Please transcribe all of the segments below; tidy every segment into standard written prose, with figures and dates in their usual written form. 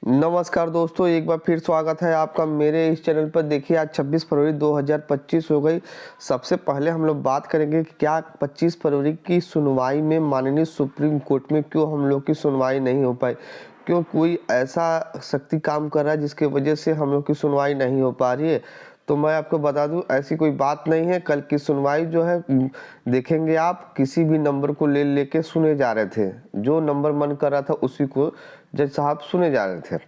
नमस्कार दोस्तों, एक बार फिर स्वागत है आपका मेरे इस चैनल पर। देखिए, आज 26 फरवरी 2025 हो गई। सबसे पहले हम लोग बात करेंगे कि क्या 25 फरवरी की सुनवाई में माननीय सुप्रीम कोर्ट में क्यों हम लोग की सुनवाई नहीं हो पाई। क्यों कोई ऐसा शक्ति काम कर रहा है जिसके वजह से हम लोग की सुनवाई नहीं हो पा रही है। तो मैं आपको बता दूं, ऐसी कोई बात नहीं है। कल की सुनवाई जो है देखेंगे आप, किसी भी नंबर को ले लेके सुने जा रहे थे। जो नंबर मन कर रहा था उसी को जज साहब सुने जा रहे थे।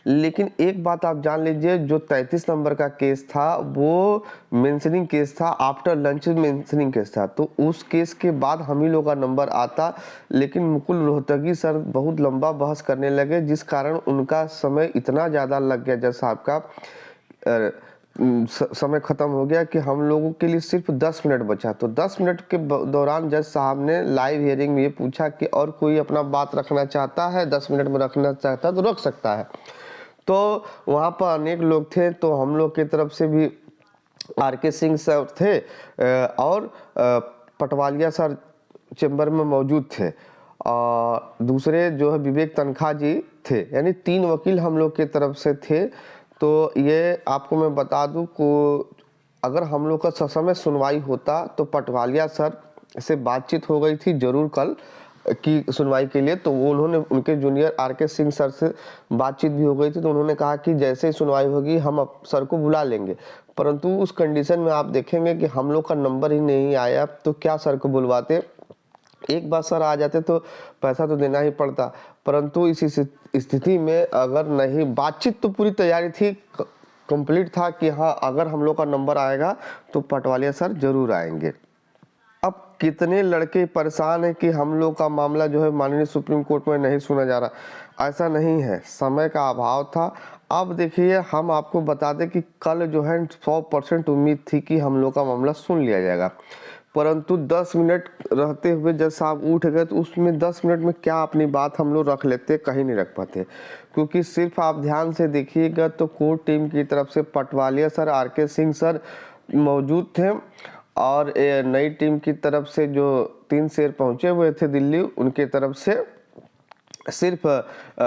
लेकिन एक बात आप जान लीजिए, जो 33 नंबर का केस था वो मेंशनिंग केस था, आफ्टर लंच मेंशनिंग केस था। तो उस केस के बाद हम ही लोग का नंबर आता, लेकिन मुकुल रोहतगी सर बहुत लंबा बहस करने लगे, जिस कारण उनका समय इतना ज़्यादा लग गया जज साहब का। समय खत्म हो गया कि हम लोगों के लिए सिर्फ 10 मिनट बचा। तो 10 मिनट के दौरान जज साहब ने लाइव हियरिंग में ये पूछा कि और कोई अपना बात रखना चाहता है, 10 मिनट में रखना चाहता है तो रख सकता है। तो वहाँ पर अनेक लोग थे, तो हम लोग की तरफ से भी आर.के. सिंह सर थे और पटवालिया सर चेंबर में मौजूद थे, और दूसरे जो है विवेक तनखा जी थे। यानी 3 वकील हम लोग की तरफ से थे। तो ये आपको मैं बता दूं को, अगर हम लोग का ससमय सुनवाई होता तो पटवालिया सर से बातचीत हो गई थी जरूर कल की सुनवाई के लिए। तो वो उन्होंने उनके जूनियर आर.के. सिंह सर से बातचीत भी हो गई थी। तो उन्होंने कहा कि जैसे ही सुनवाई होगी हम सर को बुला लेंगे। परंतु उस कंडीशन में आप देखेंगे कि हम लोग का नंबर ही नहीं आया, तो क्या सर को बुलवाते। एक बार सर आ जाते तो पैसा तो देना ही पड़ता। परंतु इस स्थिति में अगर नहीं, बातचीत तो पूरी तैयारी थी, कंप्लीट था कि हाँ अगर हम लोग का नंबर आएगा तो पटवालिया सर जरूर आएंगे। अब कितने लड़के परेशान हैं कि हम लोग का मामला जो है माननीय सुप्रीम कोर्ट में नहीं सुना जा रहा। ऐसा नहीं है, समय का अभाव था। अब देखिए, हम आपको बता दें कि कल जो है 100% उम्मीद थी कि हम लोग का मामला सुन लिया जाएगा। परंतु 10 मिनट रहते हुए जज साहब उठ गए, तो उसमें 10 मिनट में क्या अपनी बात हम लोग रख लेते, कहीं नहीं रख पाते। क्योंकि सिर्फ आप ध्यान से देखिएगा तो कोर्ट टीम की तरफ से Patwalia sir, R K. Singh sir मौजूद थे, और नई टीम की तरफ से जो 3 शेर पहुंचे हुए थे दिल्ली, उनके तरफ से सिर्फ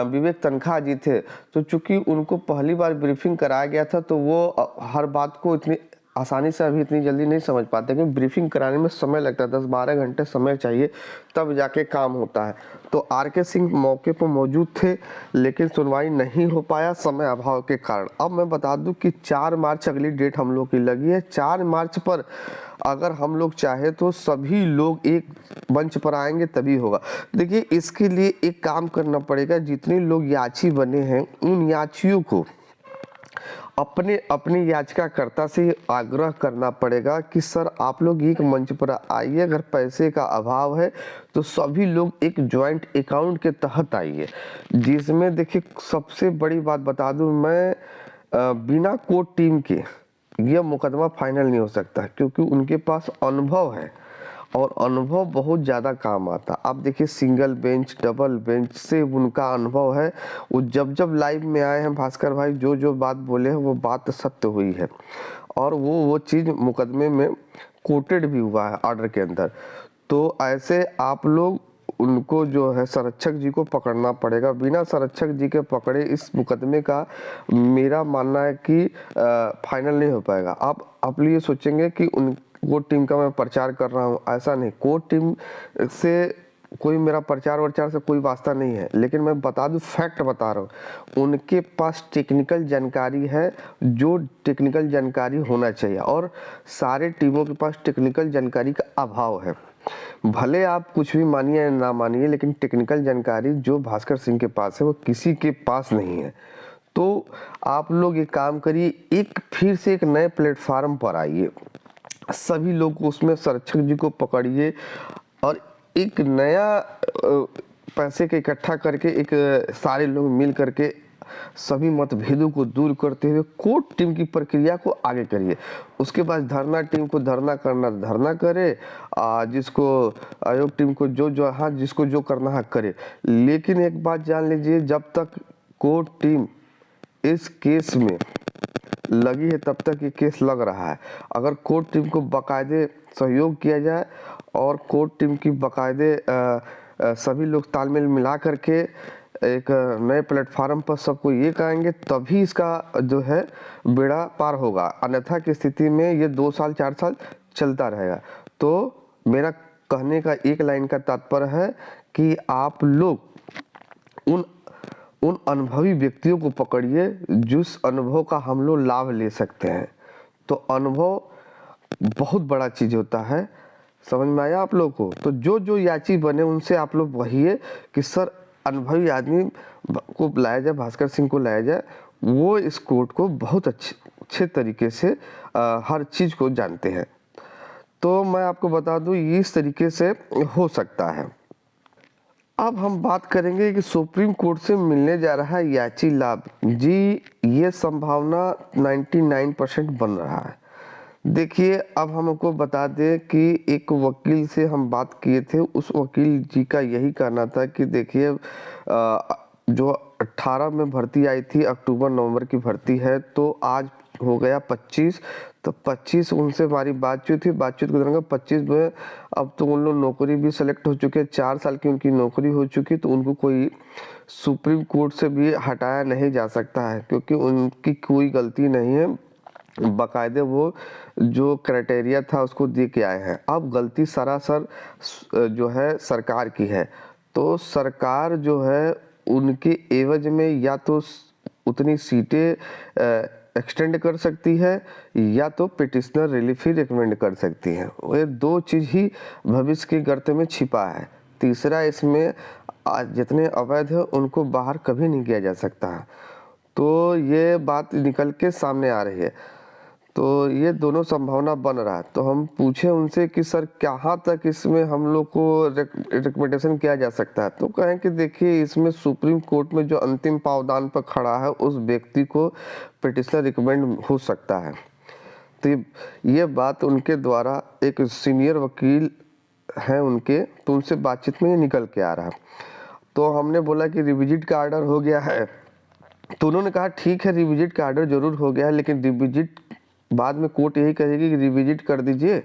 विवेक तनखा जी थे। तो चूंकि उनको पहली बार ब्रीफिंग कराया गया था, तो वो हर बात को इतनी आसानी से अभी इतनी जल्दी नहीं समझ पाते, क्योंकि ब्रीफिंग कराने में समय लगता है, 10-12 घंटे समय चाहिए, तब जाके काम होता है। तो आर.के. सिंह मौके पर मौजूद थे, लेकिन सुनवाई नहीं हो पाया समय अभाव के कारण। अब मैं बता दूं कि 4 मार्च अगली डेट हम लोग की लगी है। 4 मार्च पर अगर हम लोग चाहे तो सभी लोग एक मंच पर आएंगे तभी होगा। देखिए, इसके लिए एक काम करना पड़ेगा, जितने लोग याची बने हैं उन याचियों को अपने अपनी याचिकाकर्ता से आग्रह करना पड़ेगा कि सर आप लोग एक मंच पर आइए। अगर पैसे का अभाव है तो सभी लोग एक ज्वाइंट अकाउंट के तहत आइए, जिसमें देखिए सबसे बड़ी बात बता दूं मैं, बिना कोर्ट टीम के यह मुकदमा फाइनल नहीं हो सकता, क्योंकि उनके पास अनुभव है और अनुभव बहुत ज़्यादा काम आता। आप देखिए, सिंगल बेंच, डबल बेंच से उनका अनुभव है। वो जब जब लाइव में आए हैं भास्कर भाई, जो जो बात बोले हैं वो बात सत्य हुई है, और वो चीज़ मुकदमे में कोटेड भी हुआ है ऑर्डर के अंदर। तो ऐसे आप लोग उनको जो है संरक्षक जी को पकड़ना पड़ेगा। बिना संरक्षक जी के पकड़े इस मुकदमे का मेरा मानना है कि फाइनल नहीं हो पाएगा। आप ये सोचेंगे कि उन कोर्ट टीम का मैं प्रचार कर रहा हूँ, ऐसा नहीं। कोर्ट टीम से कोई मेरा प्रचार वरचार से कोई वास्ता नहीं है, लेकिन मैं बता दूं, फैक्ट बता रहा हूँ, उनके पास टेक्निकल जानकारी है, जो टेक्निकल जानकारी होना चाहिए, और सारे टीमों के पास टेक्निकल जानकारी का अभाव है। भले आप कुछ भी मानिए या ना मानिए, लेकिन टेक्निकल जानकारी जो भास्कर सिंह के पास है वो किसी के पास नहीं है। तो आप लोग एक काम करिए, एक फिर से एक नए प्लेटफार्म पर आइए, सभी लोग उसमें संरक्षक जी को पकड़िए, और एक नया पैसे के इकट्ठा करके एक सारे लोग मिल करके सभी मतभेदों को दूर करते हुए कोर्ट टीम की प्रक्रिया को आगे करिए। उसके बाद धरना टीम को धरना करना धरना करे, जिसको आयोग टीम को जो हाँ जिसको जो करना है करे। लेकिन एक बात जान लीजिए, जब तक कोर्ट टीम इस केस में लगी है तब तक ये केस लग रहा है। अगर कोर्ट टीम को बाकायदे सहयोग किया जाए और कोर्ट टीम की बाकायदे सभी लोग तालमेल मिला करके एक नए प्लेटफार्म पर सबको एक आएंगे, तभी इसका जो है बेड़ा पार होगा। अन्यथा की स्थिति में ये 2 साल 4 साल चलता रहेगा। तो मेरा कहने का एक लाइन का तात्पर्य है कि आप लोग उन उन अनुभवी व्यक्तियों को पकड़िए जिस अनुभव का हम लोग लाभ ले सकते हैं। तो अनुभव बहुत बड़ा चीज़ होता है, समझ में आया आप लोग को? तो जो जो याची बने उनसे आप लोग कहिए कि सर अनुभवी आदमी को लाया जाए, भास्कर सिंह को लाया जाए, वो इस कोर्ट को बहुत अच्छे तरीके से हर चीज़ को जानते हैं। तो मैं आपको बता दूं इस तरीके से हो सकता है। अब हम बात करेंगे कि सुप्रीम कोर्ट से मिलने जा रहा है याची लाभ। जी, ये संभावना 99% बन रहा है। देखिए, अब हमको बता दें कि एक वकील से हम बात किए थे, उस वकील जी का यही कहना था कि देखिए जो 18 में भर्ती आई थी, अक्टूबर नवंबर की भर्ती है, तो आज हो गया 25, तो 25 उनसे हमारी बातचीत के दौरान 25 में अब तो उन लोग नौकरी भी सेलेक्ट हो चुके हैं, 4 साल की उनकी नौकरी हो चुकी, तो उनको कोई सुप्रीम कोर्ट से भी हटाया नहीं जा सकता है, क्योंकि उनकी कोई गलती नहीं है। बाकायदे वो जो क्राइटेरिया था उसको दे के आए हैं। अब गलती सरासर जो है सरकार की है, तो सरकार जो है उनके एवज में या तो उतनी सीटें एक्सटेंड कर सकती है या तो पिटिशनर रिलीफ ही रिकमेंड कर सकती है। ये दो चीज़ ही भविष्य के गर्त में छिपा है। तीसरा इसमें आज जितने अवैध है उनको बाहर कभी नहीं किया जा सकता। तो ये बात निकल के सामने आ रही है, तो ये दोनों संभावना बन रहा है। तो हम पूछे उनसे कि सर कहाँ तक इसमें हम लोग को रिकमेंडेशन किया जा सकता है, तो कहें कि देखिए इसमें सुप्रीम कोर्ट में जो अंतिम पावदान पर खड़ा है उस व्यक्ति को पिटिशनर रिकमेंड हो सकता है। तो ये बात उनके द्वारा एक सीनियर वकील हैं उनके, तो उनसे बातचीत में ये निकल के आ रहा है। तो हमने बोला कि रिविजिट का आर्डर हो गया है, तो उन्होंने कहा ठीक है रिविजिट का आर्डर जरूर हो गया है, लेकिन रिविजिट बाद में कोर्ट यही कहेगी कि रिविजिट कर दीजिए,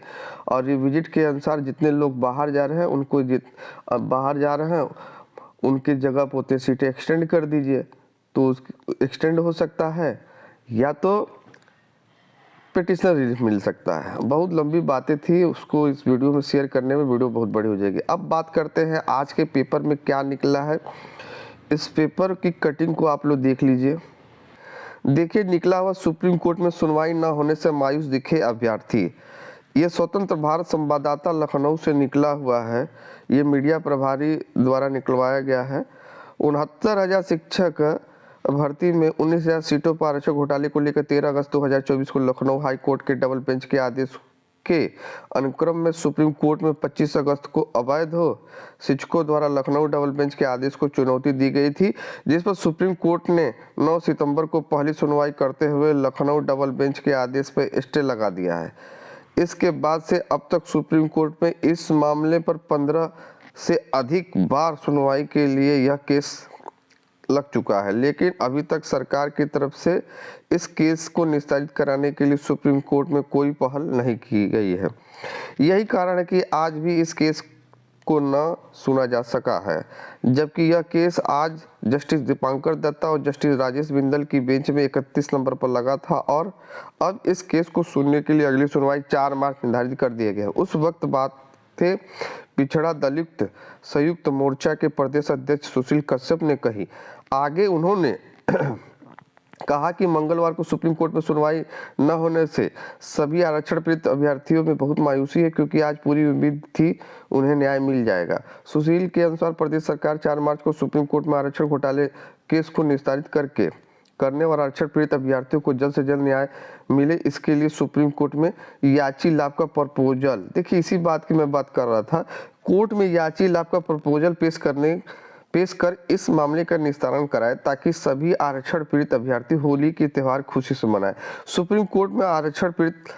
और रिविजिट के अनुसार जितने लोग बाहर जा रहे हैं उनको बाहर जा रहे हैं उनकी जगह पर उतनी सीटें एक्सटेंड कर दीजिए। तो एक्सटेंड हो सकता है या तो पिटिशनर रिलीफ मिल सकता है। बहुत लंबी बातें थी, उसको इस वीडियो में शेयर करने में वीडियो बहुत बड़ी हो जाएगी। अब बात करते हैं आज के पेपर में क्या निकला है। इस पेपर की कटिंग को आप लोग देख लीजिए। देखिए, निकला हुआ सुप्रीम कोर्ट में सुनवाई न होने से मायूस दिखे अभ्यर्थी। ये स्वतंत्र भारत संवाददाता लखनऊ से निकला हुआ है, ये मीडिया प्रभारी द्वारा निकलवाया गया है। 69,000 शिक्षक भर्ती में 19,000 सीटों पर आरक्षण घोटाले को लेकर 13 अगस्त 2024 को लखनऊ हाई कोर्ट के डबल बेंच के आदेश के अनुक्रम में सुप्रीम कोर्ट में 25 अगस्त को अवैध शिक्षकों द्वारा लखनऊ डबल बेंच के आदेश को चुनौती दी गई थी, जिस पर सुप्रीम कोर्ट ने 9 सितंबर को पहली सुनवाई करते हुए लखनऊ डबल बेंच के आदेश पर स्टे लगा दिया है। इसके बाद से अब तक सुप्रीम कोर्ट में इस मामले पर 15 से अधिक बार सुनवाई के लिए यह केस लग चुका है, लेकिन अभी तक सरकार की तरफ से इस केस को निस्तारित कराने के लिए सुप्रीम कोर्ट में कोई पहल नहीं की गई है। यही कारण है कि आज भी इस केस को न सुना जा सका है, जबकि यह केस आज जस्टिस दीपांकर दत्ता और जस्टिस राजेश बिंदल की बेंच में 31 नंबर पर लगा था, और अब इस केस को सुनने के लिए अगली सुनवाई 4 मार्च निर्धारित कर दिया गया। उस वक्त बात थे पिछड़ा दलित संयुक्त मोर्चा के प्रदेश अध्यक्ष सुशील कश्यप ने कही। आगे उन्होंने कहा कि मंगलवार को सुप्रीम कोर्ट में सुनवाई न होने से सभी आरक्षण पीड़ित अभ्यर्थियों में बहुत मायूसी है, क्योंकि आज पूरी उम्मीद थी उन्हें न्याय मिल जाएगा। सुशील के अनुसार प्रदेश सरकार 4 मार्च को सुप्रीम कोर्ट में आरक्षण घोटाले केस को निस्तारित करने और आरक्षण पीड़ित अभ्यर्थियों को जल्द से जल्द न्याय मिले, इसके लिए सुप्रीम कोर्ट में याची लाभ का प्रपोजल, देखिए इसी बात की मैं बात कर रहा था, कोर्ट में याची लाभ का प्रपोजल पेश कर इस मामले का निस्तारण कराए, ताकि सभी आरक्षण पीड़ित अभ्यर्थी होली की त्योहार खुशी से मनाए। सुप्रीम कोर्ट में आरक्षण पीड़ित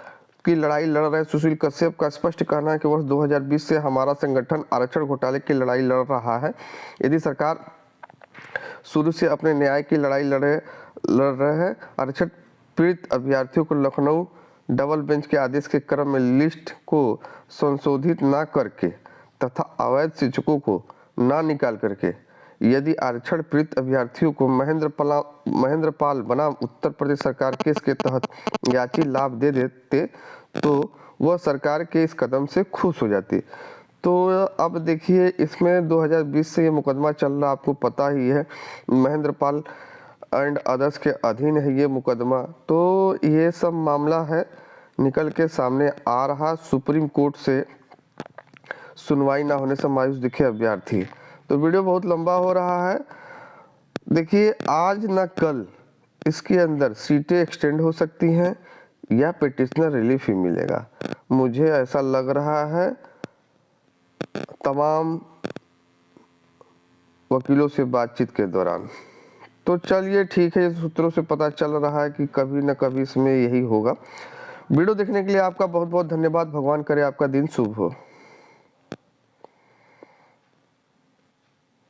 की लड़ाई लड़ रहे सुशील कश्यप का स्पष्ट कहना है कि वर्ष 2020 से हमारा संगठन आरक्षण घोटाले की लड़ाई लड़ रहा है। यदि सरकार शुरू से अपने न्याय की लड़ाई लड़ रहे हैं, आरक्षण पीड़ित अभ्यर्थियों को लखनऊ डबल बेंच के आदेश के क्रम में लिस्ट को संशोधित न करके तथा अवैध शिक्षकों को ना निकाल करके यदि आरक्षण पीड़ित अभ्यर्थियों को महेंद्रपाल बनाम उत्तर प्रदेश सरकार केस के तहत याची लाभ दे देते तो वह सरकार के इस कदम से खुश हो जाती। तो अब देखिए, इसमें 2020 से ये मुकदमा चल रहा, आपको पता ही है, महेंद्रपाल एंड अदर्स के अधीन है ये मुकदमा। तो ये सब मामला है निकल के सामने आ रहा। सुप्रीम कोर्ट से सुनवाई ना होने से मायूस दिखे अभ्यर्थी। तो वीडियो बहुत लंबा हो रहा है। देखिए, आज ना कल इसके अंदर सीटें एक्सटेंड हो सकती हैं या पिटिशनर रिलीफ ही मिलेगा, मुझे ऐसा लग रहा है तमाम वकीलों से बातचीत के दौरान। तो चलिए ठीक है, सूत्रों से पता चल रहा है कि कभी न कभी इसमें यही होगा। वीडियो देखने के लिए आपका बहुत बहुत धन्यवाद। भगवान करे आपका दिन शुभ हो।